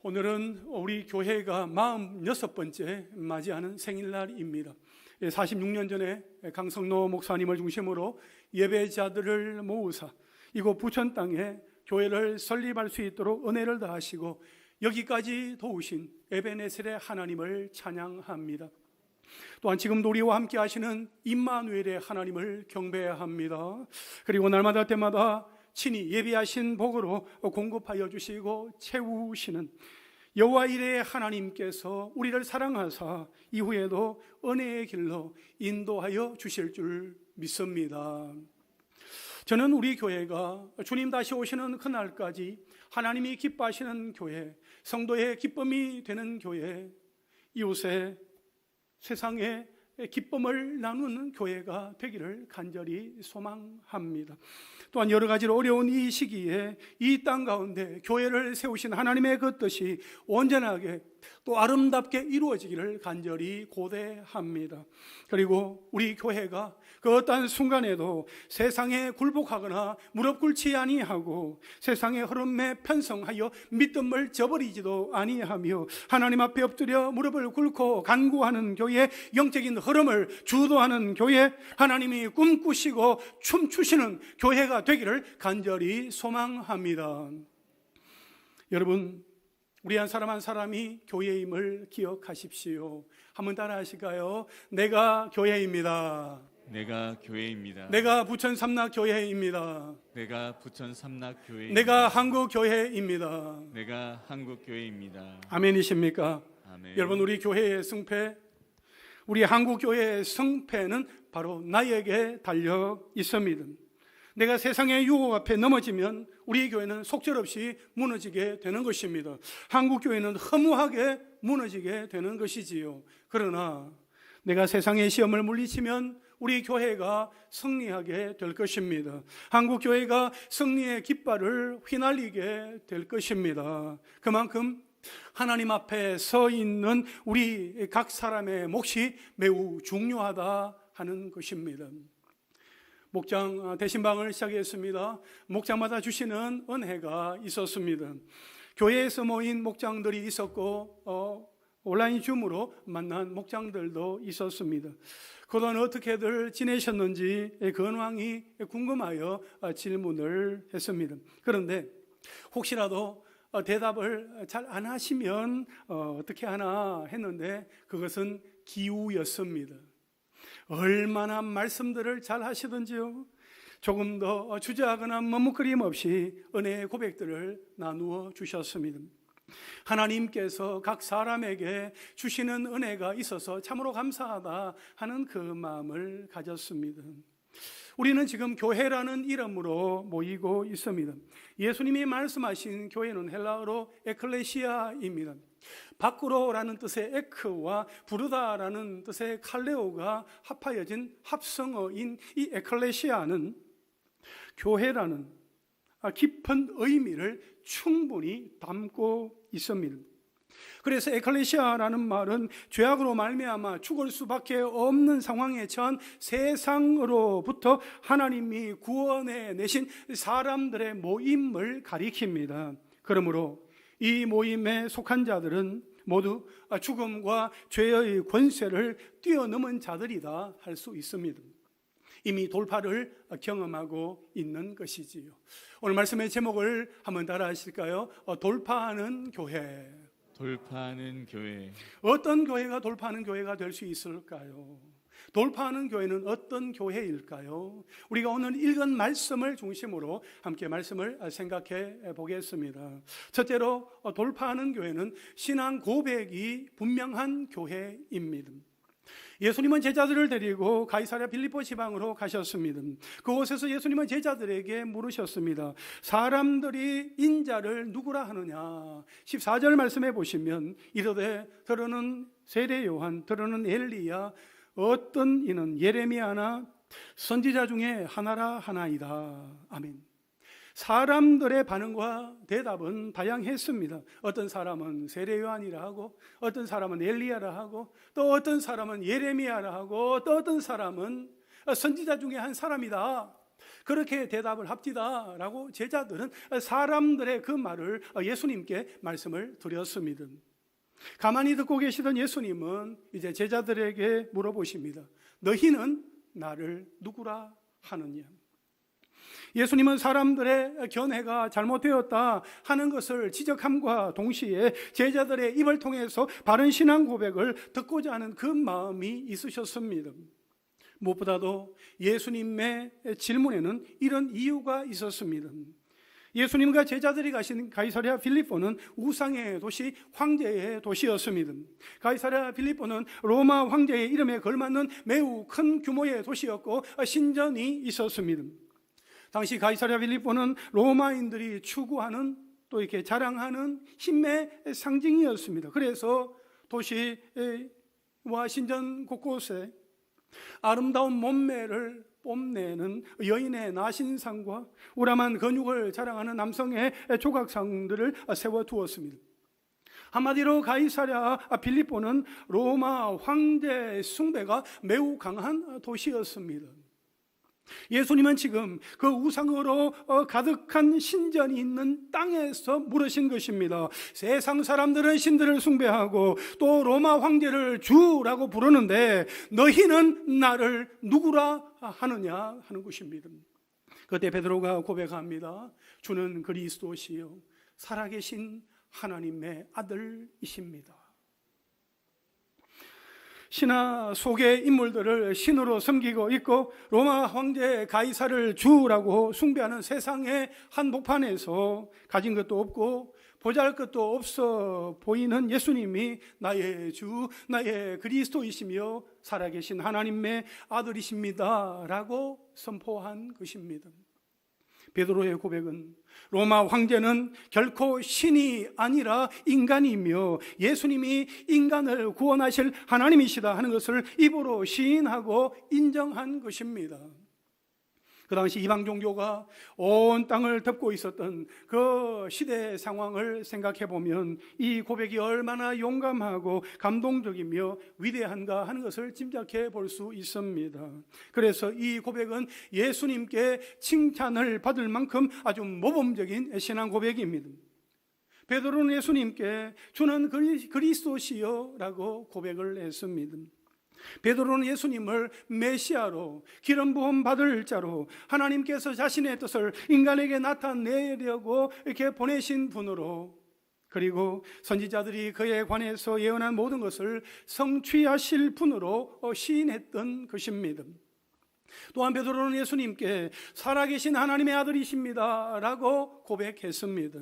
오늘은 우리 교회가 46번째 맞이하는 생일날입니다. 46년 전에 강성노 목사님을 중심으로 예배자들을 모으사 이곳 부천 땅에 교회를 설립할 수 있도록 은혜를 다하시고 여기까지 도우신 에베네셀의 하나님을 찬양합니다. 또한 지금도 우리와 함께 하시는 임마누엘의 하나님을 경배합니다. 그리고 날마다 때마다 친히 예비하신 복으로 공급하여 주시고 채우시는 여호와 이레의 하나님께서 우리를 사랑하사 이후에도 은혜의 길로 인도하여 주실 줄 믿습니다. 저는 우리 교회가 주님 다시 오시는 그날까지 하나님이 기뻐하시는 교회, 성도의 기쁨이 되는 교회, 이웃의 세상의 기쁨을 나누는 교회가 되기를 간절히 소망합니다. 또한 여러 가지로 어려운 이 시기에 이 땅 가운데 교회를 세우신 하나님의 그 뜻이 온전하게 또 아름답게 이루어지기를 간절히 고대합니다. 그리고 우리 교회가 그 어떠한 순간에도 세상에 굴복하거나 무릎 꿇지 아니하고 세상의 흐름에 편성하여 믿음을 저버리지도 아니하며 하나님 앞에 엎드려 무릎을 꿇고 간구하는 교회, 영적인 흐름을 주도하는 교회, 하나님이 꿈꾸시고 춤추시는 교회가 되기를 간절히 소망합니다. 여러분, 우리 한 사람 한 사람이 교회임을 기억하십시오. 한번 따라 하실까요? 내가 교회입니다. 내가 교회입니다. 내가 부천 삼락 교회입니다. 내가 부천 삼락 교회입니다. 내가 한국 교회입니다. 내가 한국 교회입니다. 아멘이십니까? 아멘. 여러분, 우리 교회의 승패, 우리 한국 교회의 승패는 바로 나에게 달려 있습니다. 내가 세상의 유혹 앞에 넘어지면 우리 교회는 속절없이 무너지게 되는 것입니다. 한국 교회는 허무하게 무너지게 되는 것이지요. 그러나 내가 세상의 시험을 물리치면 우리 교회가 승리하게 될 것입니다. 한국 교회가 승리의 깃발을 휘날리게 될 것입니다. 그만큼 하나님 앞에 서 있는 우리 각 사람의 몫이 매우 중요하다 하는 것입니다. 목장 대신방을 시작했습니다. 목장마다 주시는 은혜가 있었습니다. 교회에서 모인 목장들이 있었고 온라인 줌으로 만난 목장들도 있었습니다. 그동안 어떻게들 지내셨는지 근황이 궁금하여 질문을 했습니다. 그런데 혹시라도 대답을 잘 안 하시면 어떻게 하나 했는데 그것은 기우였습니다. 얼마나 말씀들을 잘 하시던지요. 조금 더 주저하거나 머뭇거림 없이 은혜의 고백들을 나누어 주셨습니다. 하나님께서 각 사람에게 주시는 은혜가 있어서 참으로 감사하다 하는 그 마음을 가졌습니다. 우리는 지금 교회라는 이름으로 모이고 있습니다. 예수님이 말씀하신 교회는 헬라어로 에클레시아입니다. 밖으로라는 뜻의 에크와 부르다라는 뜻의 칼레오가 합하여진 합성어인 이 에클레시아는 교회라는 깊은 의미를 충분히 담고 있습니다. 그래서 에클레시아라는 말은 죄악으로 말미암아 죽을 수밖에 없는 상황에 처한 세상으로부터 하나님이 구원해 내신 사람들의 모임을 가리킵니다. 그러므로 이 모임에 속한 자들은 모두 죽음과 죄의 권세를 뛰어넘은 자들이다 할 수 있습니다. 이미 돌파를 경험하고 있는 것이지요. 오늘 말씀의 제목을 한번 따라 하실까요? 돌파하는 교회. 돌파하는 교회. 어떤 교회가 돌파하는 교회가 될 수 있을까요? 돌파하는 교회는 어떤 교회일까요? 우리가 오늘 읽은 말씀을 중심으로 함께 말씀을 생각해 보겠습니다. 첫째로 돌파하는 교회는 신앙 고백이 분명한 교회입니다. 예수님은 제자들을 데리고 가이사랴 빌립보 지방으로 가셨습니다. 그곳에서 예수님은 제자들에게 물으셨습니다. 사람들이 인자를 누구라 하느냐? 14절 말씀해 보시면 이르되 더러는 세례 요한, 더러는 엘리야, 어떤 이는 예레미야나 선지자 중에 하나라 하나이다. 아멘. 사람들의 반응과 대답은 다양했습니다. 어떤 사람은 세례 요한이라 하고, 어떤 사람은 엘리야라 하고, 또 어떤 사람은 예레미야라 하고, 또 어떤 사람은 선지자 중에 한 사람이다. 그렇게 대답을 합디다라고 제자들은 사람들의 그 말을 예수님께 말씀을 드렸습니다. 가만히 듣고 계시던 예수님은 이제 제자들에게 물어보십니다. 너희는 나를 누구라 하느냐? 예수님은 사람들의 견해가 잘못되었다 하는 것을 지적함과 동시에 제자들의 입을 통해서 바른 신앙 고백을 듣고자 하는 그 마음이 있으셨습니다. 무엇보다도 예수님의 질문에는 이런 이유가 있었습니다. 예수님과 제자들이 가신 가이사랴 필리포는 우상의 도시, 황제의 도시였습니다. 가이사랴 필리포는 로마 황제의 이름에 걸맞는 매우 큰 규모의 도시였고 신전이 있었습니다. 당시 가이사랴 필리포는 로마인들이 추구하는 또 이렇게 자랑하는 힘의 상징이었습니다. 그래서 도시와 신전 곳곳에 아름다운 몸매를 뽐내는 여인의 나신상과 우람한 근육을 자랑하는 남성의 조각상들을 세워두었습니다. 한마디로 가이사랴 필리포는 로마 황제 숭배가 매우 강한 도시였습니다. 예수님은 지금 그 우상으로 가득한 신전이 있는 땅에서 물으신 것입니다. 세상 사람들은 신들을 숭배하고 또 로마 황제를 주라고 부르는데 너희는 나를 누구라 하느냐 하는 것입니다. 그때 베드로가 고백합니다. 주는 그리스도시요 살아계신 하나님의 아들이십니다. 신화 속의 인물들을 신으로 섬기고 있고 로마 황제 가이사를 주라고 숭배하는 세상의 한복판에서 가진 것도 없고 보잘것도 없어 보이는 예수님이 나의 주, 나의 그리스도이시며 살아계신 하나님의 아들이십니다 라고 선포한 것입니다. 베드로의 고백은 로마 황제는 결코 신이 아니라 인간이며 예수님이 인간을 구원하실 하나님이시다 하는 것을 입으로 시인하고 인정한 것입니다. 그 당시 이방 종교가 온 땅을 덮고 있었던 그 시대 상황을 생각해 보면 이 고백이 얼마나 용감하고 감동적이며 위대한가 하는 것을 짐작해 볼 수 있습니다. 그래서 이 고백은 예수님께 칭찬을 받을 만큼 아주 모범적인 신앙 고백입니다. 베드로는 예수님께 주는 그리스도시요 라고 고백을 했습니다. 베드로는 예수님을 메시아로 기름 부음 받을 자로 하나님께서 자신의 뜻을 인간에게 나타내려고 이렇게 보내신 분으로 그리고 선지자들이 그에 관해서 예언한 모든 것을 성취하실 분으로 시인했던 것입니다. 또한 베드로는 예수님께 살아계신 하나님의 아들이십니다 라고 고백했습니다.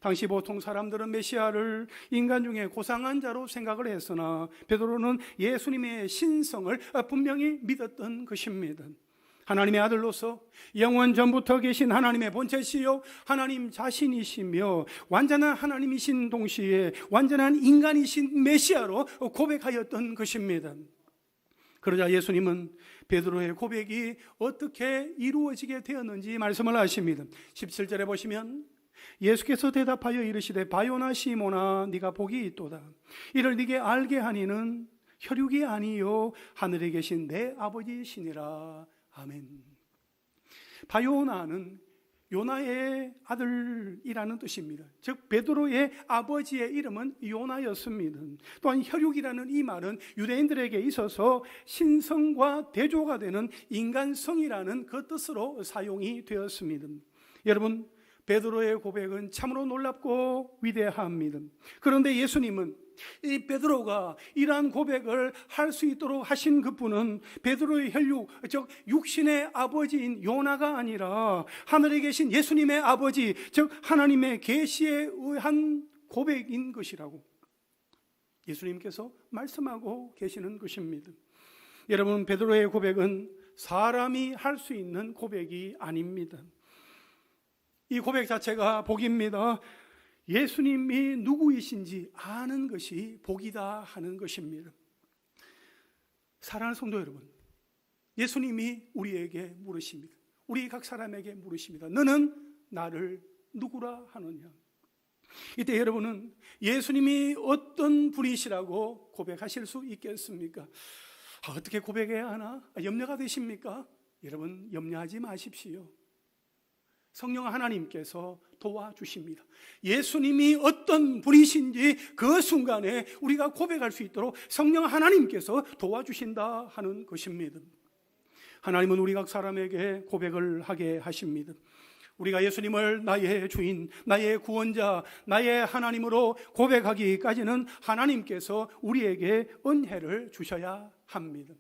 당시 보통 사람들은 메시아를 인간 중에 고상한 자로 생각을 했으나 베드로는 예수님의 신성을 분명히 믿었던 것입니다. 하나님의 아들로서 영원 전부터 계신 하나님의 본체시요 하나님 자신이시며 완전한 하나님이신 동시에 완전한 인간이신 메시아로 고백하였던 것입니다. 그러자 예수님은 베드로의 고백이 어떻게 이루어지게 되었는지 말씀을 하십니다. 17절에 보시면 예수께서 대답하여 이르시되 바요나 시모나 네가 복이 있도다. 이를 네게 알게 하니는 혈육이 아니요 하늘에 계신 내 아버지시니라. 아멘. 바요나는 요나의 아들이라는 뜻입니다. 즉 베드로의 아버지의 이름은 요나였습니다. 또한 혈육이라는 이 말은 유대인들에게 있어서 신성과 대조가 되는 인간성이라는 그 뜻으로 사용이 되었습니다. 여러분, 베드로의 고백은 참으로 놀랍고 위대합니다. 그런데 예수님은 이 베드로가 이러한 고백을 할 수 있도록 하신 그분은 베드로의 혈육, 즉 육신의 아버지인 요나가 아니라 하늘에 계신 예수님의 아버지, 즉 하나님의 계시에 의한 고백인 것이라고 예수님께서 말씀하고 계시는 것입니다. 여러분, 베드로의 고백은 사람이 할 수 있는 고백이 아닙니다. 이 고백 자체가 복입니다. 예수님이 누구이신지 아는 것이 복이다 하는 것입니다. 사랑하는 성도 여러분, 예수님이 우리에게 물으십니다. 우리 각 사람에게 물으십니다. 너는 나를 누구라 하느냐? 이때 여러분은 예수님이 어떤 분이시라고 고백하실 수 있겠습니까? 어떻게 고백해야 하나? 염려가 되십니까? 여러분 염려하지 마십시오. 성령 하나님께서 도와주십니다. 예수님이 어떤 분이신지 그 순간에 우리가 고백할 수 있도록 성령 하나님께서 도와주신다 하는 것입니다. 하나님은 우리 각 사람에게 고백을 하게 하십니다. 우리가 예수님을 나의 주인, 나의 구원자, 나의 하나님으로 고백하기까지는 하나님께서 우리에게 은혜를 주셔야 합니다.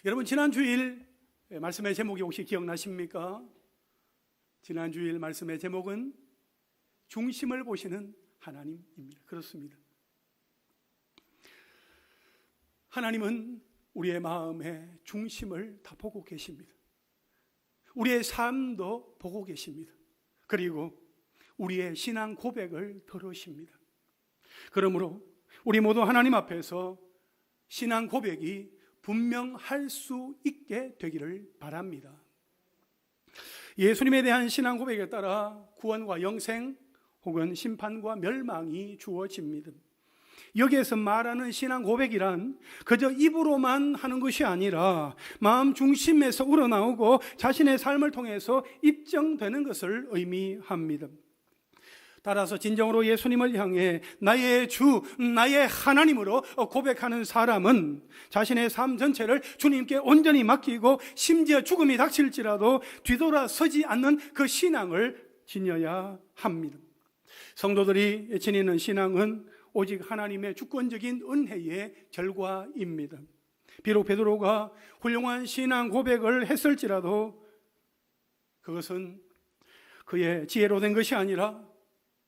여러분 지난 주일 말씀의 제목이 혹시 기억나십니까? 지난 주일 말씀의 제목은 중심을 보시는 하나님입니다. 그렇습니다. 하나님은 우리의 마음의 중심을 다 보고 계십니다. 우리의 삶도 보고 계십니다. 그리고 우리의 신앙 고백을 들으십니다. 그러므로 우리 모두 하나님 앞에서 신앙 고백이 분명할 수 있게 되기를 바랍니다. 예수님에 대한 신앙 고백에 따라 구원과 영생 혹은 심판과 멸망이 주어집니다. 여기에서 말하는 신앙 고백이란 그저 입으로만 하는 것이 아니라 마음 중심에서 우러나오고 자신의 삶을 통해서 입증되는 것을 의미합니다. 따라서 진정으로 예수님을 향해 나의 주, 나의 하나님으로 고백하는 사람은 자신의 삶 전체를 주님께 온전히 맡기고 심지어 죽음이 닥칠지라도 뒤돌아서지 않는 그 신앙을 지녀야 합니다. 성도들이 지니는 신앙은 오직 하나님의 주권적인 은혜의 결과입니다. 비록 베드로가 훌륭한 신앙 고백을 했을지라도 그것은 그의 지혜로 된 것이 아니라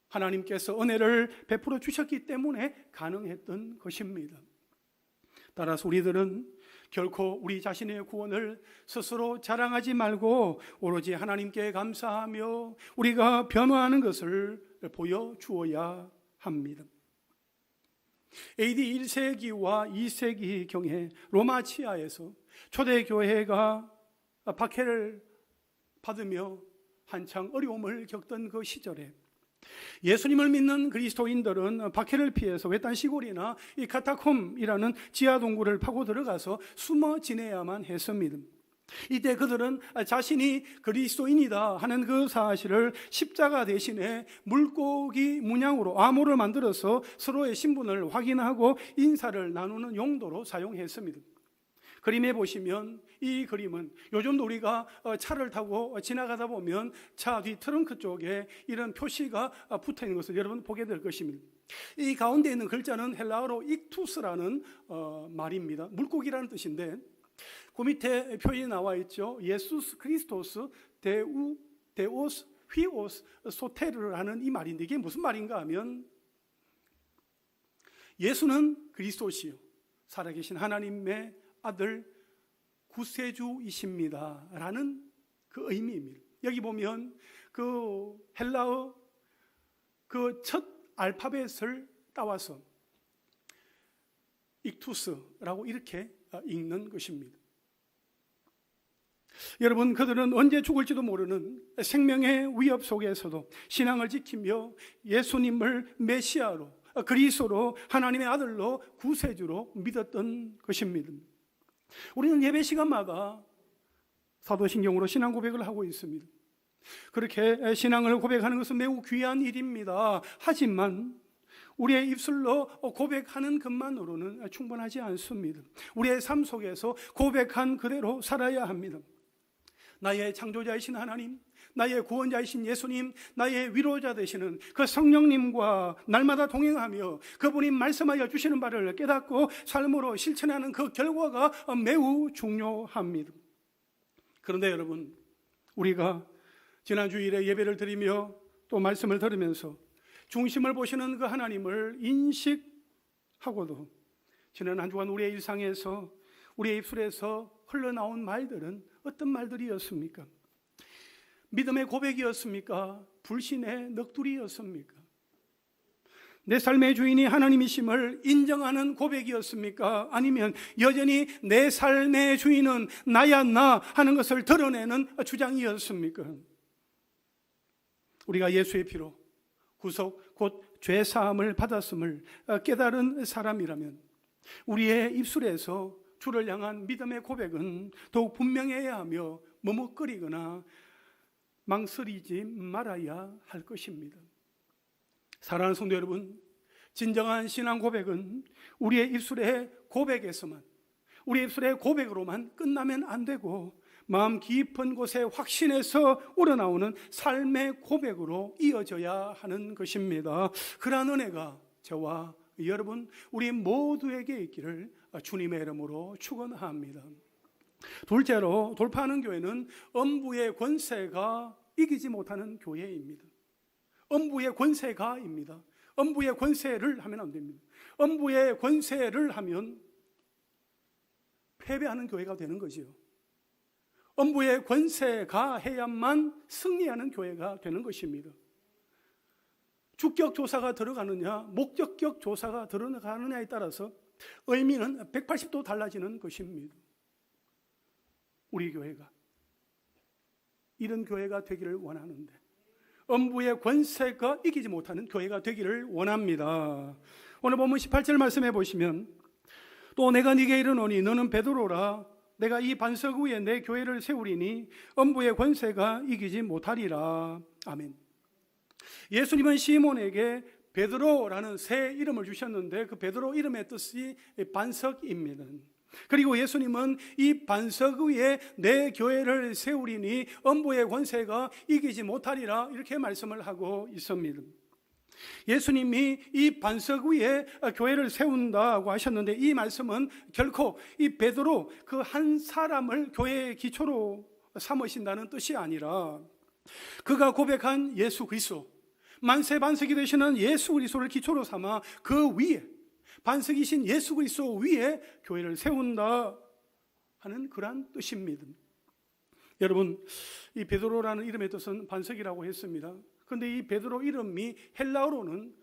하나님께서 은혜를 베풀어 주셨기 때문에 가능했던 것입니다. 따라서 우리들은 결코 우리 자신의 구원을 스스로 자랑하지 말고 오로지 하나님께 감사하며 우리가 변화하는 것을 보여주어야 합니다. AD 1세기와 2세기경에 로마치아에서 초대교회가 박해를 받으며 한창 어려움을 겪던 그 시절에 예수님을 믿는 그리스도인들은 박해를 피해서 외딴 시골이나 이 카타콤이라는 지하 동굴을 파고 들어가서 숨어 지내야만 했습니다. 이때 그들은 자신이 그리스도인이다 하는 그 사실을 십자가 대신에 물고기 문양으로 암호를 만들어서 서로의 신분을 확인하고 인사를 나누는 용도로 사용했습니다. 그림에 보시면 이 그림은 요즘도 우리가 차를 타고 지나가다 보면 차 뒤 트렁크 쪽에 이런 표시가 붙어 있는 것을 여러분 보게 될 것입니다. 이 가운데 있는 글자는 헬라어로 익투스라는 말입니다. 물고기라는 뜻인데 그 밑에 표현이 나와 있죠. 예수스 크리스토스 데오스 휘오스 소테르라는 이 말인데 이게 무슨 말인가 하면 예수는 그리스도시요 살아계신 하나님의 아들 구세주이십니다 라는 그 의미입니다. 여기 보면 그 헬라어 그 첫 알파벳을 따와서 익투스라고 이렇게 읽는 것입니다. 여러분 그들은 언제 죽을지도 모르는 생명의 위협 속에서도 신앙을 지키며 예수님을 메시아로 그리스도로 하나님의 아들로 구세주로 믿었던 것입니다. 우리는 예배 시간마다 사도신경으로 신앙 고백을 하고 있습니다. 그렇게 신앙을 고백하는 것은 매우 귀한 일입니다. 하지만 우리의 입술로 고백하는 것만으로는 충분하지 않습니다. 우리의 삶 속에서 고백한 그대로 살아야 합니다. 나의 창조자이신 하나님, 나의 구원자이신 예수님, 나의 위로자 되시는 그 성령님과 날마다 동행하며 그분이 말씀하여 주시는 바를 깨닫고 삶으로 실천하는 그 결과가 매우 중요합니다. 그런데 여러분, 우리가 지난 주일에 예배를 드리며 또 말씀을 들으면서 중심을 보시는 그 하나님을 인식하고도 지난 한 주간 우리의 일상에서 우리의 입술에서 흘러나온 말들은 어떤 말들이었습니까? 믿음의 고백이었습니까? 불신의 넋두리였습니까? 내 삶의 주인이 하나님이심을 인정하는 고백이었습니까? 아니면 여전히 내 삶의 주인은 나야 나 하는 것을 드러내는 주장이었습니까? 우리가 예수의 피로 구속 곧 죄사함을 받았음을 깨달은 사람이라면 우리의 입술에서 주를 향한 믿음의 고백은 더욱 분명해야 하며 머뭇거리거나 망설이지 말아야 할 것입니다. 사랑하는 성도 여러분, 진정한 신앙 고백은 우리의 입술의 고백에서만, 우리의 입술의 고백으로만 끝나면 안 되고 마음 깊은 곳에 확신해서 우러나오는 삶의 고백으로 이어져야 하는 것입니다. 그러한 은혜가 저와 여러분 우리 모두에게 있기를 주님의 이름으로 축원합니다. 둘째로 돌파하는 교회는 엄부의 권세가 이기지 못하는 교회입니다. 엄부의 권세가입니다. 엄부의 권세를 하면 안 됩니다. 엄부의 권세를 하면 패배하는 교회가 되는 거지요. 엄부의 권세가 해야만 승리하는 교회가 되는 것입니다. 주격 조사가 들어가느냐, 목적격 조사가 들어가느냐에 따라서 의미는 180도 달라지는 것입니다. 우리 교회가 이런 교회가 되기를 원하는데 엄부의 권세가 이기지 못하는 교회가 되기를 원합니다. 오늘 본문 18절 말씀해 보시면 또 내가 네게 이르노니 너는 베드로라 내가 이 반석 위에 내 교회를 세우리니 엄부의 권세가 이기지 못하리라. 아멘. 예수님은 시몬에게 베드로라는 새 이름을 주셨는데 그 베드로 이름의 뜻이 반석입니다. 그리고 예수님은 이 반석 위에 내 교회를 세우리니 엄부의 권세가 이기지 못하리라 이렇게 말씀을 하고 있습니다. 예수님이 이 반석 위에 교회를 세운다고 하셨는데 이 말씀은 결코 이 베드로 그 한 사람을 교회의 기초로 삼으신다는 뜻이 아니라 그가 고백한 예수 그리스도, 만세 반석이 되시는 예수 그리스도를 기초로 삼아 그 위에 반석이신 예수 그리스도 위에 교회를 세운다 하는 그러한 뜻입니다. 여러분, 이 베드로라는 이름의 뜻은 반석이라고 했습니다. 그런데 이 베드로 이름이 헬라어로는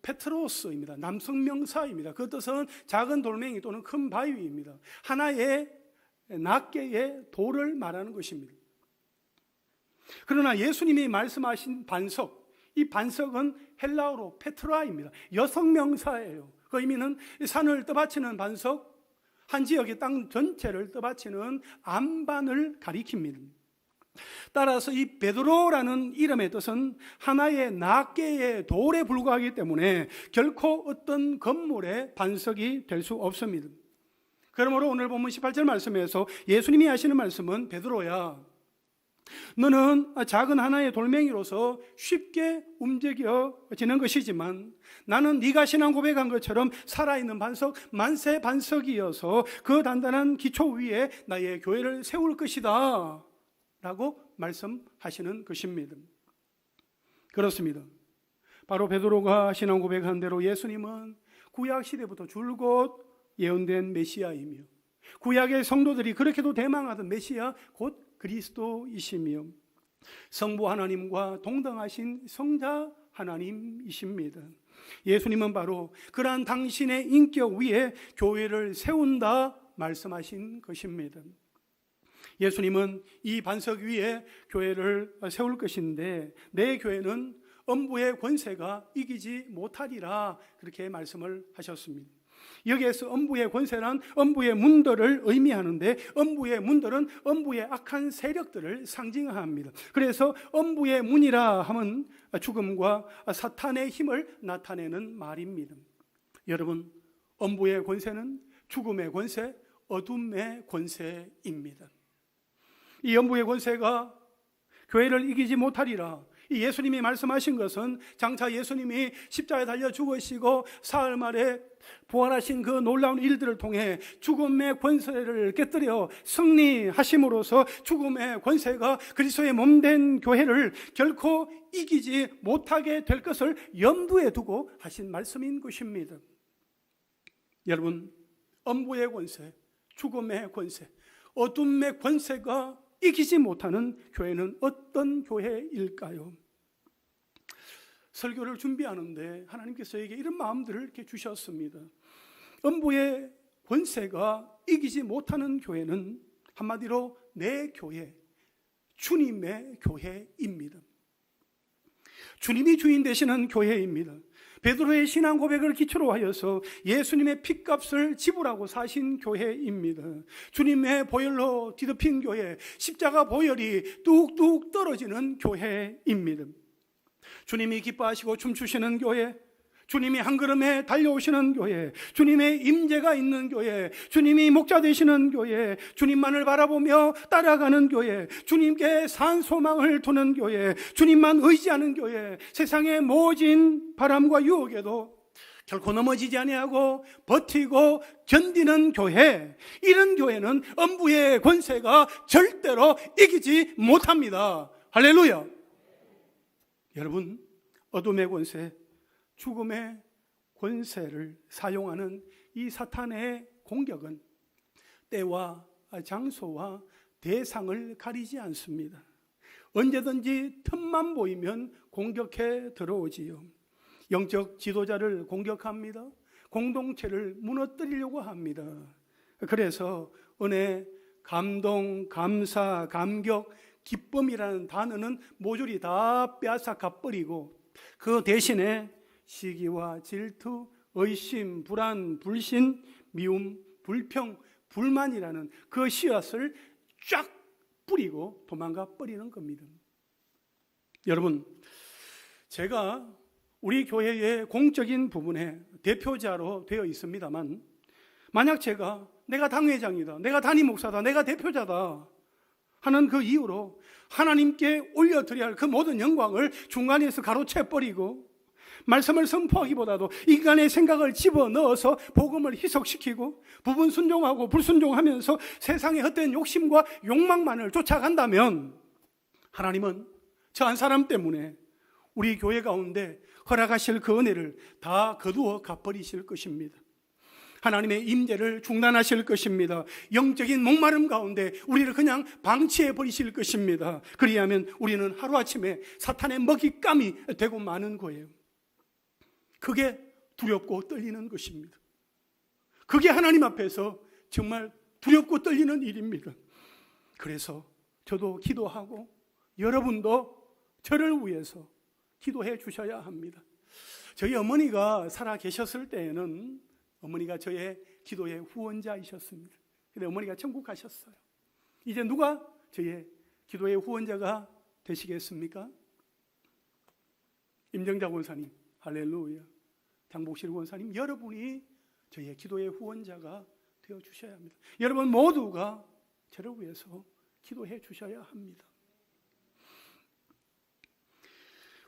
페트로스입니다. 남성명사입니다. 그 뜻은 작은 돌멩이 또는 큰 바위입니다. 하나의 낱개의 돌을 말하는 것입니다. 그러나 예수님이 말씀하신 반석, 이 반석은 헬라어로 페트라입니다. 여성명사예요. 그 의미는 산을 떠받치는 반석, 한 지역의 땅 전체를 떠받치는 안반을 가리킵니다. 따라서 이 베드로라는 이름의 뜻은 하나의 낱개의 돌에 불과하기 때문에 결코 어떤 건물의 반석이 될 수 없습니다. 그러므로 오늘 본문 18절 말씀에서 예수님이 하시는 말씀은 베드로야, 너는 작은 하나의 돌멩이로서 쉽게 움직여지는 것이지만 나는 네가 신앙 고백한 것처럼 살아있는 반석, 만세 반석이어서 그 단단한 기초 위에 나의 교회를 세울 것이다 라고 말씀하시는 것입니다. 그렇습니다. 바로 베드로가 신앙 고백한 대로 예수님은 구약시대부터 줄곧 예언된 메시아이며 구약의 성도들이 그렇게도 대망하던 메시아 곧 그리스도이시며 성부 하나님과 동등하신 성자 하나님이십니다. 예수님은 바로 그러한 당신의 인격 위에 교회를 세운다 말씀하신 것입니다. 예수님은 이 반석 위에 교회를 세울 것인데 내 교회는 엄부의 권세가 이기지 못하리라 그렇게 말씀을 하셨습니다. 여기에서 엄부의 권세란 엄부의 문들을 의미하는데 엄부의 문들은 엄부의 악한 세력들을 상징합니다. 그래서 엄부의 문이라 하면 죽음과 사탄의 힘을 나타내는 말입니다. 여러분, 엄부의 권세는 죽음의 권세, 어둠의 권세입니다. 이 엄부의 권세가 교회를 이기지 못하리라. 이 예수님이 말씀하신 것은 장차 예수님이 십자가에 달려 죽으시고 사흘 만에 부활하신 그 놀라운 일들을 통해 죽음의 권세를 깨뜨려 승리하심으로써 죽음의 권세가 그리스도의 몸된 교회를 결코 이기지 못하게 될 것을 염두에 두고 하신 말씀인 것입니다. 여러분, 엄부의 권세, 죽음의 권세, 어둠의 권세가 이기지 못하는 교회는 어떤 교회일까요? 설교를 준비하는데 하나님께서 에게 이런 마음들을 이렇게 주셨습니다. 엄부의 권세가 이기지 못하는 교회는 한마디로 내 교회, 주님의 교회입니다. 주님이 주인 되시는 교회입니다. 베드로의 신앙 고백을 기초로 하여서 예수님의 핏값을 지불하고 사신 교회입니다. 주님의 보혈로 뒤덮인 교회, 십자가 보혈이 뚝뚝 떨어지는 교회입니다. 주님이 기뻐하시고 춤추시는 교회, 주님이 한 걸음에 달려오시는 교회, 주님의 임재가 있는 교회, 주님이 목자 되시는 교회, 주님만을 바라보며 따라가는 교회, 주님께 산 소망을 두는 교회, 주님만 의지하는 교회, 세상의 모진 바람과 유혹에도 결코 넘어지지 아니하고 버티고 견디는 교회, 이런 교회는 음부의 권세가 절대로 이기지 못합니다. 할렐루야. 여러분, 어둠의 권세, 죽음의 권세를 사용하는 이 사탄의 공격은 때와 장소와 대상을 가리지 않습니다. 언제든지 틈만 보이면 공격해 들어오지요. 영적 지도자를 공격합니다. 공동체를 무너뜨리려고 합니다. 그래서 은혜, 감동, 감사, 감격, 기쁨이라는 단어는 모조리 다 빼앗아 버리고 그 대신에 시기와 질투, 의심, 불안, 불신, 미움, 불평, 불만이라는 그 씨앗을 쫙 뿌리고 도망가 버리는 겁니다. 여러분, 제가 우리 교회의 공적인 부분에 대표자로 되어 있습니다만, 만약 내가 당회장이다, 내가 담임 목사다, 내가 대표자다 하는 그 이유로 하나님께 올려드려야 할 그 모든 영광을 중간에서 가로채 버리고 말씀을 선포하기보다도 인간의 생각을 집어넣어서 복음을 희석시키고 부분 순종하고 불순종하면서 세상의 헛된 욕심과 욕망만을 쫓아간다면 하나님은 저 한 사람 때문에 우리 교회 가운데 허락하실 그 은혜를 다 거두어 가버리실 것입니다. 하나님의 임재를 중단하실 것입니다. 영적인 목마름 가운데 우리를 그냥 방치해 버리실 것입니다. 그리하면 우리는 하루아침에 사탄의 먹잇감이 되고 마는 거예요. 그게 두렵고 떨리는 것입니다. 그게 하나님 앞에서 정말 두렵고 떨리는 일입니다. 그래서 저도 기도하고 여러분도 저를 위해서 기도해 주셔야 합니다. 저희 어머니가 살아 계셨을 때에는 어머니가 저의 기도의 후원자이셨습니다. 근데 어머니가 천국 가셨어요. 이제 누가 저의 기도의 후원자가 되시겠습니까? 임정자 권사님, 할렐루야. 장복실 권사님, 여러분이 저의 기도의 후원자가 되어 주셔야 합니다. 여러분 모두가 저를 위해서 기도해 주셔야 합니다.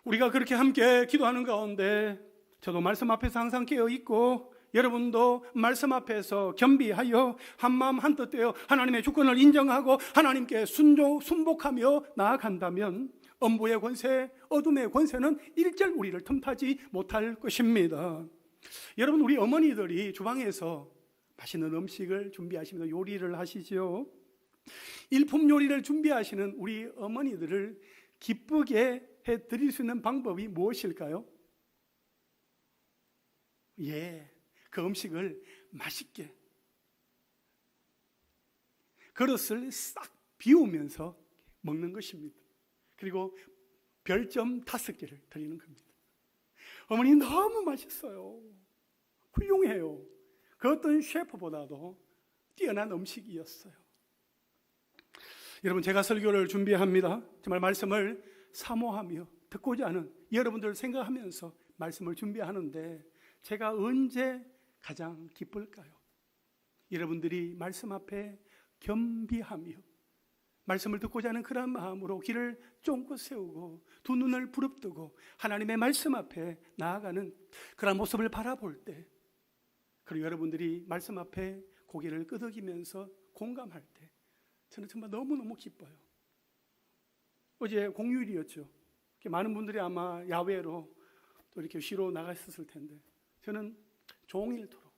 우리가 그렇게 함께 기도하는 가운데 저도 말씀 앞에서 항상 깨어 있고 여러분도 말씀 앞에서 겸비하여 한마음 한뜻 되어 하나님의 주권을 인정하고 하나님께 순복하며 나아간다면 음부의 권세, 어둠의 권세는 일절 우리를 틈타지 못할 것입니다. 여러분, 우리 어머니들이 주방에서 맛있는 음식을 준비하시면서 요리를 하시죠. 일품 요리를 준비하시는 우리 어머니들을 기쁘게 해드릴 수 있는 방법이 무엇일까요? 그 음식을 맛있게 그릇을 싹 비우면서 먹는 것입니다. 그리고 별점 5개를 드리는 겁니다. 어머니 너무 맛있어요. 훌륭해요. 그 어떤 셰프보다도 뛰어난 음식이었어요. 여러분, 제가 설교를 준비합니다. 정말 말씀을 사모하며 듣고자 하는 여러분들을 생각하면서 말씀을 준비하는데 제가 언제 가장 기쁠까요? 여러분들이 말씀 앞에 겸비하며 말씀을 듣고자 하는 그런 마음으로 귀를 쫑긋 세우고 두 눈을 부릅뜨고 하나님의 말씀 앞에 나아가는 그런 모습을 바라볼 때, 그리고 여러분들이 말씀 앞에 고개를 끄덕이면서 공감할 때 저는 정말 너무너무 기뻐요. 어제 공휴일이었죠. 많은 분들이 아마 야외로 또 이렇게 쉬러 나갔었을 텐데 저는 종일토록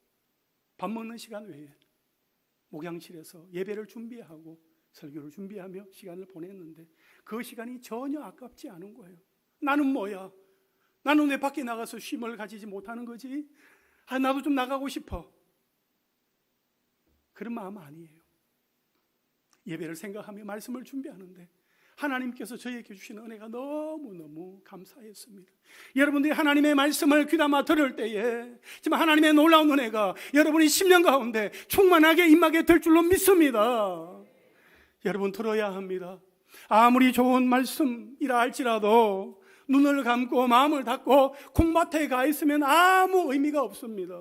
밥 먹는 시간 외에 목양실에서 예배를 준비하고 설교를 준비하며 시간을 보냈는데 그 시간이 전혀 아깝지 않은 거예요. 나는 뭐야? 나는 왜 밖에 나가서 쉼을 가지지 못하는 거지? 나도 좀 나가고 싶어. 그런 마음 아니에요. 예배를 생각하며 말씀을 준비하는데 하나님께서 저에게 주신 은혜가 너무너무 감사했습니다. 여러분들이 하나님의 말씀을 귀담아 들을 때에 지금 하나님의 놀라운 은혜가 여러분이 10년 가운데 충만하게 임하게 될 줄로 믿습니다. 여러분, 들어야 합니다. 아무리 좋은 말씀이라 할지라도 눈을 감고 마음을 닫고 콩밭에 가 있으면 아무 의미가 없습니다.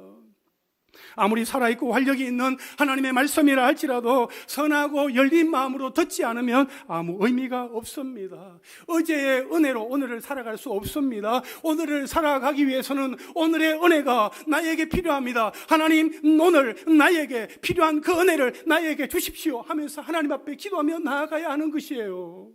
아무리 살아있고 활력이 있는 하나님의 말씀이라 할지라도 선하고 열린 마음으로 듣지 않으면 아무 의미가 없습니다. 어제의 은혜로 오늘을 살아갈 수 없습니다. 오늘을 살아가기 위해서는 오늘의 은혜가 나에게 필요합니다. 하나님, 오늘 나에게 필요한 그 은혜를 나에게 주십시오 하면서 하나님 앞에 기도하며 나아가야 하는 것이에요.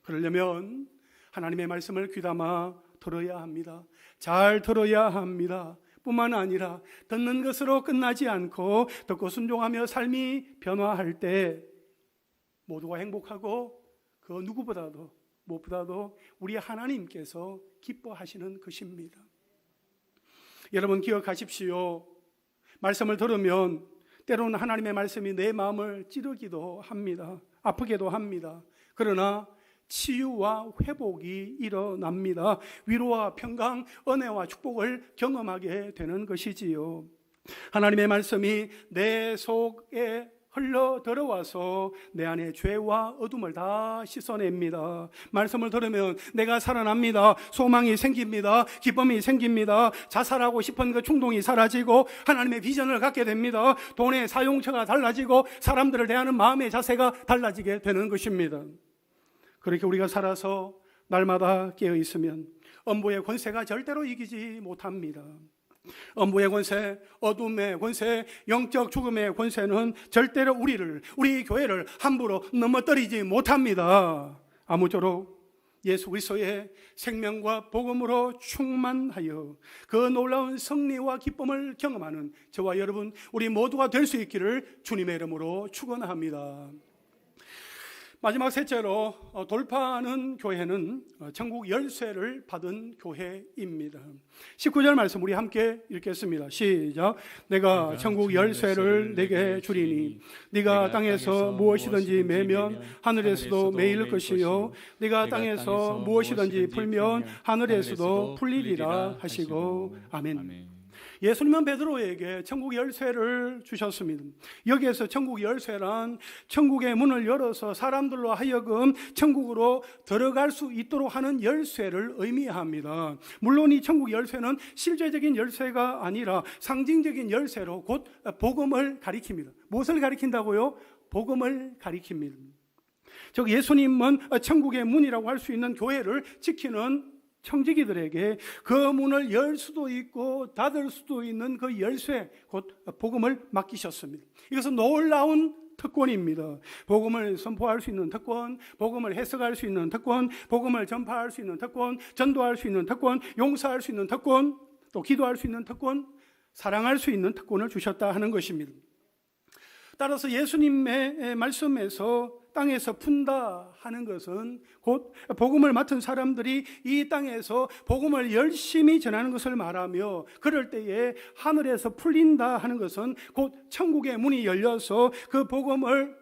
그러려면 하나님의 말씀을 귀담아 들어야 합니다. 잘 들어야 합니다. 뿐만 아니라 듣는 것으로 끝나지 않고 듣고 순종하며 삶이 변화할 때 모두가 행복하고 그 누구보다도 무엇보다도 우리 하나님께서 기뻐하시는 것입니다. 여러분, 기억하십시오. 말씀을 들으면 때로는 하나님의 말씀이 내 마음을 찌르기도 합니다. 아프게도 합니다. 그러나 치유와 회복이 일어납니다. 위로와 평강, 은혜와 축복을 경험하게 되는 것이지요. 하나님의 말씀이 내 속에 흘러 들어와서 내 안에 죄와 어둠을 다 씻어냅니다. 말씀을 들으면 내가 살아납니다. 소망이 생깁니다. 기쁨이 생깁니다. 자살하고 싶은 그 충동이 사라지고 하나님의 비전을 갖게 됩니다. 돈의 사용처가 달라지고 사람들을 대하는 마음의 자세가 달라지게 되는 것입니다. 그렇게 우리가 살아서 날마다 깨어 있으면 음부의 권세가 절대로 이기지 못합니다. 음부의 권세, 어둠의 권세, 영적 죽음의 권세는 절대로 우리 교회를 함부로 넘어뜨리지 못합니다. 아무쪼록 예수 그리스도의 생명과 복음으로 충만하여 그 놀라운 승리와 기쁨을 경험하는 저와 여러분, 우리 모두가 될 수 있기를 주님의 이름으로 축원합니다. 마지막 셋째로 돌파하는 교회는 천국 열쇠를 받은 교회입니다. 19절 말씀 우리 함께 읽겠습니다. 시작. 내가 천국 열쇠를 내게 주리니 네가 땅에서 무엇이든지 매면 하늘에서도 매일 것이요 네가 땅에서 무엇이든지 풀면 하늘에서도 풀리리라 하시고 아멘. 예수님은 베드로에게 천국 열쇠를 주셨습니다. 여기에서 천국 열쇠란 천국의 문을 열어서 사람들로 하여금 천국으로 들어갈 수 있도록 하는 열쇠를 의미합니다. 물론 이 천국 열쇠는 실제적인 열쇠가 아니라 상징적인 열쇠로 곧 복음을 가리킵니다. 무엇을 가리킨다고요? 복음을 가리킵니다. 즉 예수님은 천국의 문이라고 할 수 있는 교회를 지키는 청지기들에게 그 문을 열 수도 있고 닫을 수도 있는 그 열쇠, 곧 복음을 맡기셨습니다. 이것은 놀라운 특권입니다. 복음을 선포할 수 있는 특권, 복음을 해석할 수 있는 특권, 복음을 전파할 수 있는 특권, 전도할 수 있는 특권, 용서할 수 있는 특권, 또 기도할 수 있는 특권, 사랑할 수 있는 특권을 주셨다 하는 것입니다. 따라서 예수님의 말씀에서 땅에서 푼다 하는 것은 곧 복음을 맡은 사람들이 이 땅에서 복음을 열심히 전하는 것을 말하며, 그럴 때에 하늘에서 풀린다 하는 것은 곧 천국의 문이 열려서 그 복음을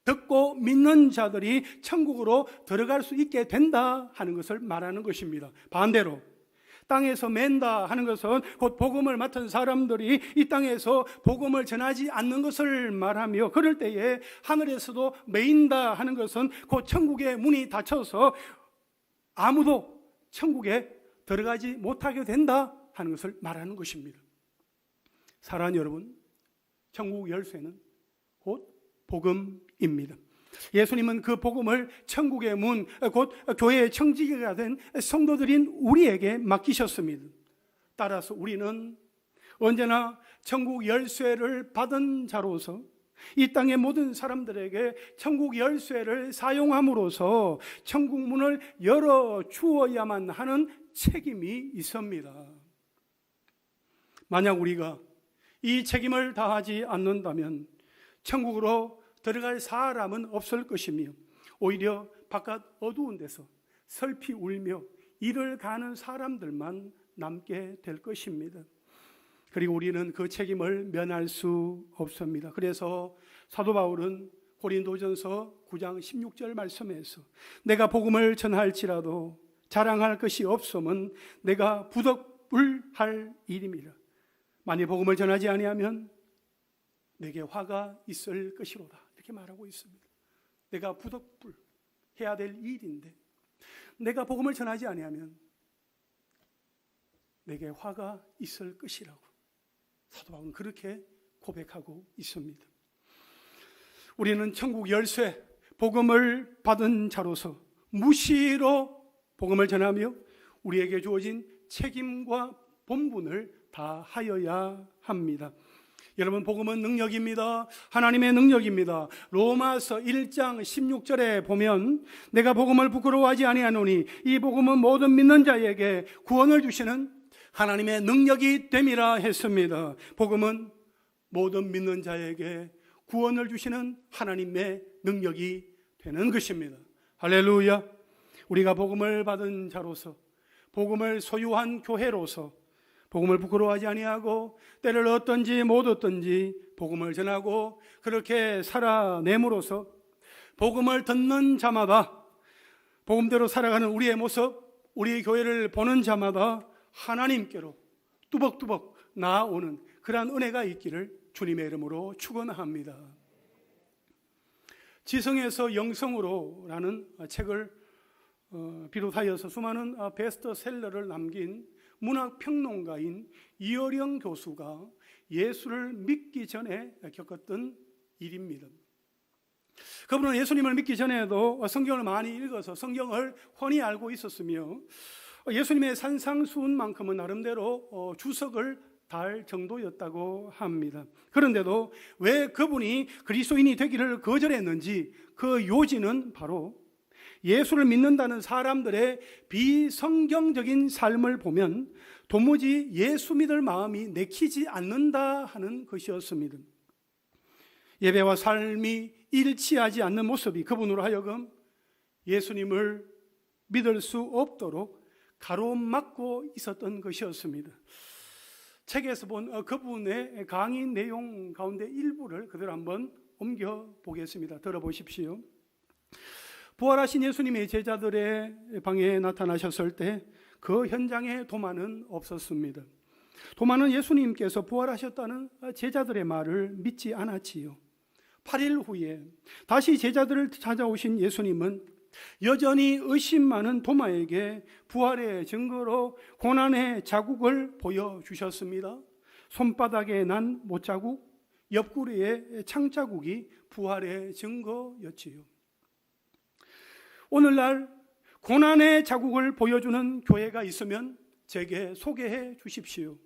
듣고 믿는 자들이 천국으로 들어갈 수 있게 된다 하는 것을 말하는 것입니다. 반대로 땅에서 맨다 하는 것은 곧 복음을 맡은 사람들이 이 땅에서 복음을 전하지 않는 것을 말하며, 그럴 때에 하늘에서도 매인다 하는 것은 곧 천국의 문이 닫혀서 아무도 천국에 들어가지 못하게 된다 하는 것을 말하는 것입니다. 사랑하는 여러분, 천국 열쇠는 곧 복음입니다. 예수님은 그 복음을 천국의 문, 곧 교회의 청지기가 된 성도들인 우리에게 맡기셨습니다. 따라서 우리는 언제나 천국 열쇠를 받은 자로서 이 땅의 모든 사람들에게 천국 열쇠를 사용함으로써 천국 문을 열어 주어야만 하는 책임이 있습니다. 만약 우리가 이 책임을 다하지 않는다면 천국으로 들어갈 사람은 없을 것이며, 오히려 바깥 어두운 데서 슬피 울며 이를 가는 사람들만 남게 될 것입니다. 그리고 우리는 그 책임을 면할 수 없습니다. 그래서 사도 바울은 고린도전서 9장 16절 말씀에서 내가 복음을 전할지라도 자랑할 것이 없음은 내가 부득불할 일임이라. 만일 복음을 전하지 아니하면 내게 화가 있을 것이로다. 이렇게 말하고 있습니다. 내가 부득불 해야 될 일인데 내가 복음을 전하지 아니하면 내게 화가 있을 것이라고 사도 바울은 그렇게 고백하고 있습니다. 우리는 천국 열쇠 복음을 받은 자로서 무시로 복음을 전하며 우리에게 주어진 책임과 본분을 다하여야 합니다. 여러분, 복음은 능력입니다. 하나님의 능력입니다. 로마서 1장 16절에 보면 내가 복음을 부끄러워하지 아니하노니 이 복음은 모든 믿는 자에게 구원을 주시는 하나님의 능력이 됨이라 했습니다. 복음은 모든 믿는 자에게 구원을 주시는 하나님의 능력이 되는 것입니다. 할렐루야. 우리가 복음을 받은 자로서, 복음을 소유한 교회로서 복음을 부끄러워하지 아니하고 때를 얻든지 못 얻든지 복음을 전하고 그렇게 살아냄으로써 복음을 듣는 자마다, 복음대로 살아가는 우리의 모습, 우리 교회를 보는 자마다 하나님께로 뚜벅뚜벅 나아오는 그러한 은혜가 있기를 주님의 이름으로 축원합니다. 지성에서 영성으로라는 책을 비롯하여서 수많은 베스트셀러를 남긴 문학평론가인 이어령 교수가 예수를 믿기 전에 겪었던 일입니다. 그분은 예수님을 믿기 전에도 성경을 많이 읽어서 성경을 훤히 알고 있었으며 예수님의 산상수훈만큼은 나름대로 주석을 달 정도였다고 합니다. 그런데도 왜 그분이 그리스도인이 되기를 거절했는지 그 요지는 바로 예수를 믿는다는 사람들의 비성경적인 삶을 보면 도무지 예수 믿을 마음이 내키지 않는다 하는 것이었습니다. 예배와 삶이 일치하지 않는 모습이 그분으로 하여금 예수님을 믿을 수 없도록 가로막고 있었던 것이었습니다. 책에서 본 그분의 강의 내용 가운데 일부를 그대로 한번 옮겨 보겠습니다. 들어보십시오. 부활하신 예수님의 제자들의 방에 나타나셨을 때 그 현장에 도마는 없었습니다. 도마는 예수님께서 부활하셨다는 제자들의 말을 믿지 않았지요. 8일 후에 다시 제자들을 찾아오신 예수님은 여전히 의심 많은 도마에게 부활의 증거로 고난의 자국을 보여주셨습니다. 손바닥에 난 못자국, 옆구리에 창자국이 부활의 증거였지요. 오늘날 고난의 자국을 보여주는 교회가 있으면 제게 소개해 주십시오.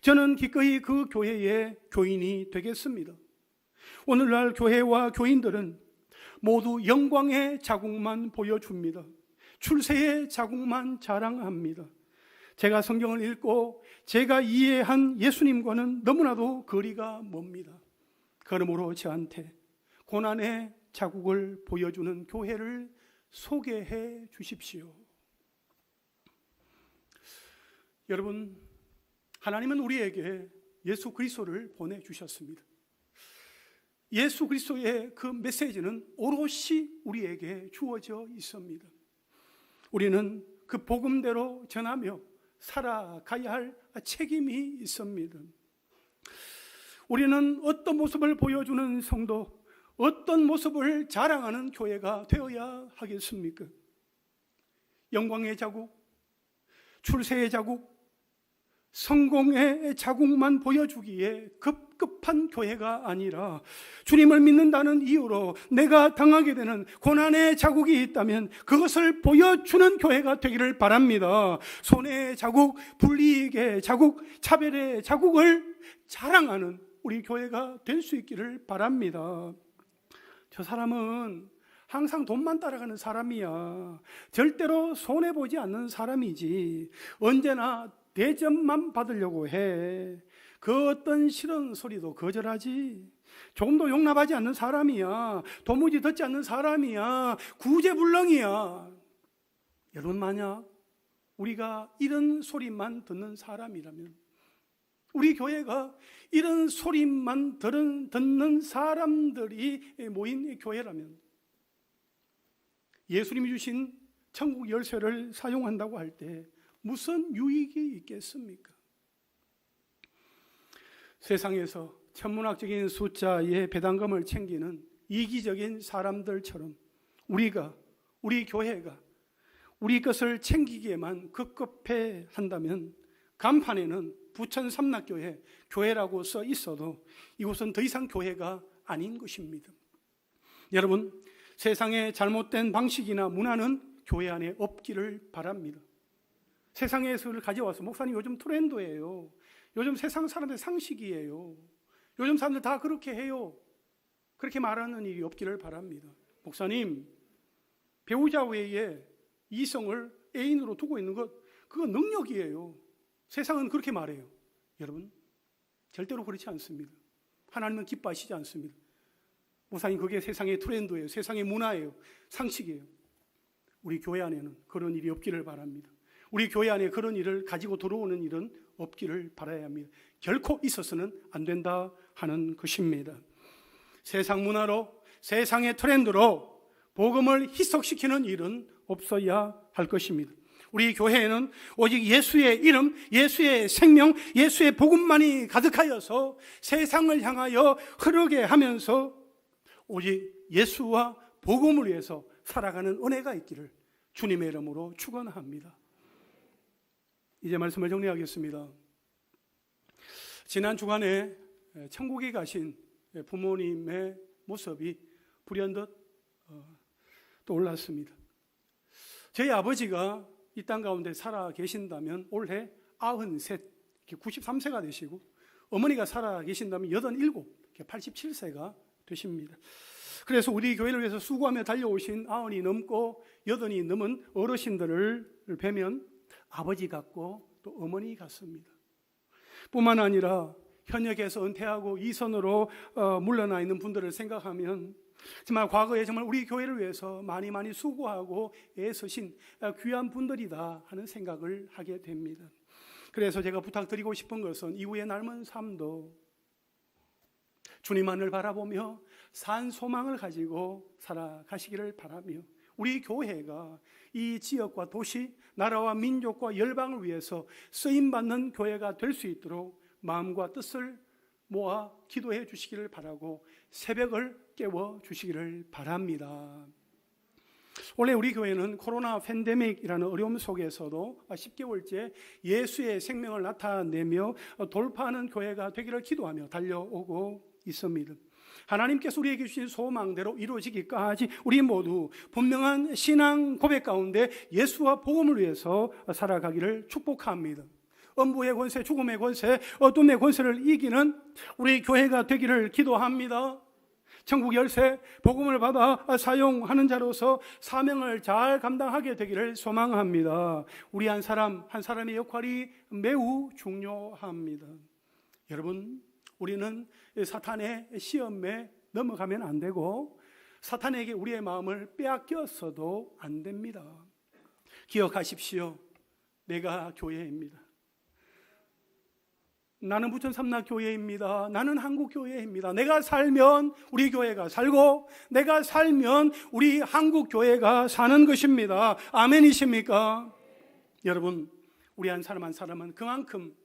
저는 기꺼이 그 교회의 교인이 되겠습니다. 오늘날 교회와 교인들은 모두 영광의 자국만 보여줍니다. 출세의 자국만 자랑합니다. 제가 성경을 읽고 제가 이해한 예수님과는 너무나도 거리가 멉니다. 그러므로 저한테 고난의 자국을 보여주는 교회를 소개해 주십시오. 여러분, 하나님은 우리에게 예수 그리스도를 보내주셨습니다. 예수 그리스도의 그 메시지는 오롯이 우리에게 주어져 있습니다. 우리는 그 복음대로 전하며 살아가야 할 책임이 있습니다. 우리는 어떤 모습을 보여주는 성도, 어떤 모습을 자랑하는 교회가 되어야 하겠습니까? 영광의 자국, 출세의 자국, 성공의 자국만 보여주기에 급급한 교회가 아니라 주님을 믿는다는 이유로 내가 당하게 되는 고난의 자국이 있다면 그것을 보여주는 교회가 되기를 바랍니다. 손해의 자국, 불이익의 자국, 차별의 자국을 자랑하는 우리 교회가 될 수 있기를 바랍니다. 저 사람은 항상 돈만 따라가는 사람이야. 절대로 손해보지 않는 사람이지. 언제나 대접만 받으려고 해. 그 어떤 싫은 소리도 거절하지. 조금도 용납하지 않는 사람이야. 도무지 듣지 않는 사람이야. 구제불능이야. 여러분, 만약 우리가 이런 소리만 듣는 사람이라면 우리 교회가 이런 소리만 듣는 사람들이 모인 교회라면 예수님이 주신 천국 열쇠를 사용한다고 할 때 무슨 유익이 있겠습니까? 세상에서 천문학적인 숫자의 배당금을 챙기는 이기적인 사람들처럼 우리 교회가 우리 것을 챙기기에만 급급해 한다면 간판에는 부천 삼락교회, 교회라고 써 있어도 이곳은 더 이상 교회가 아닌 것입니다. 여러분, 세상의 잘못된 방식이나 문화는 교회 안에 없기를 바랍니다. 세상에서를 가져와서 목사님 요즘 트렌드예요. 요즘 세상 사람들의 상식이에요. 요즘 사람들 다 그렇게 해요. 그렇게 말하는 일이 없기를 바랍니다. 목사님, 배우자 외에 이성을 애인으로 두고 있는 것, 그거 능력이에요. 세상은 그렇게 말해요. 여러분, 절대로 그렇지 않습니다. 하나님은 기뻐하시지 않습니다. 목사님, 그게 세상의 트렌드예요. 세상의 문화예요. 상식이에요. 우리 교회 안에는 그런 일이 없기를 바랍니다. 우리 교회 안에 그런 일을 가지고 들어오는 일은 없기를 바라야 합니다. 결코 있어서는 안 된다 하는 것입니다. 세상 문화로, 세상의 트렌드로 복음을 희석시키는 일은 없어야 할 것입니다. 우리 교회에는 오직 예수의 이름, 예수의 생명, 예수의 복음만이 가득하여서 세상을 향하여 흐르게 하면서 오직 예수와 복음을 위해서 살아가는 은혜가 있기를 주님의 이름으로 축원합니다. 이제 말씀을 정리하겠습니다. 지난 주간에 천국에 가신 부모님의 모습이 불현듯 떠올랐습니다. 저희 아버지가 이 땅 가운데 살아 계신다면 올해 93, 93세가 되시고, 어머니가 살아 계신다면 87, 87세가 되십니다. 그래서 우리 교회를 위해서 수고하며 달려오신 90이 넘고 80이 넘은 어르신들을 뵈면 아버지 같고 또 어머니 같습니다. 뿐만 아니라 현역에서 은퇴하고 이선으로 물러나 있는 분들을 생각하면 정말 과거에 정말 우리 교회를 위해서 많이 수고하고 애쓰신 귀한 분들이다 하는 생각을 하게 됩니다. 그래서 제가 부탁드리고 싶은 것은 이후의 남은 삶도 주님만을 바라보며 산 소망을 가지고 살아가시기를 바라며, 우리 교회가 이 지역과 도시, 나라와 민족과 열방을 위해서 쓰임받는 교회가 될 수 있도록 마음과 뜻을 모아 기도해 주시기를 바라고 새벽을 깨워 주시기를 바랍니다. 원래 우리 교회는 코로나 팬데믹이라는 어려움 속에서도 10개월째 예수의 생명을 나타내며 돌파하는 교회가 되기를 기도하며 달려오고 있습니다. 하나님께서 우리에게 주신 소망대로 이루어지기까지 우리 모두 분명한 신앙 고백 가운데 예수와 복음을 위해서 살아가기를 축복합니다. 음부의 권세, 죽음의 권세, 어둠의 권세를 이기는 우리 교회가 되기를 기도합니다. 천국 열쇠, 복음을 받아 사용하는 자로서 사명을 잘 감당하게 되기를 소망합니다. 우리 한 사람 한 사람의 역할이 매우 중요합니다. 여러분, 우리는 사탄의 시험에 넘어가면 안 되고 사탄에게 우리의 마음을 빼앗겼어도 안 됩니다. 기억하십시오. 내가 교회입니다. 나는 부천 삼락교회입니다. 나는 한국교회입니다. 내가 살면 우리 교회가 살고 내가 살면 우리 한국교회가 사는 것입니다. 아멘이십니까? 여러분, 우리 한 사람 한 사람은 그만큼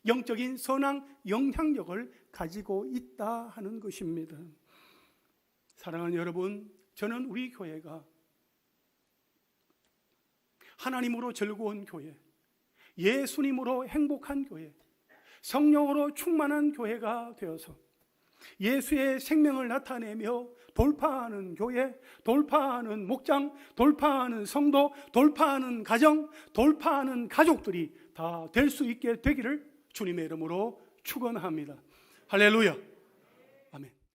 영적인 선한 영향력을 가지고 있다 하는 것입니다. 사랑하는 여러분, 저는 우리 교회가 하나님으로 즐거운 교회, 예수님으로 행복한 교회, 성령으로 충만한 교회가 되어서 예수의 생명을 나타내며 돌파하는 교회, 돌파하는 목장, 돌파하는 성도, 돌파하는 가정, 돌파하는 가족들이 다 될 수 있게 되기를 주님의 이름으로 축원합니다. 할렐루야.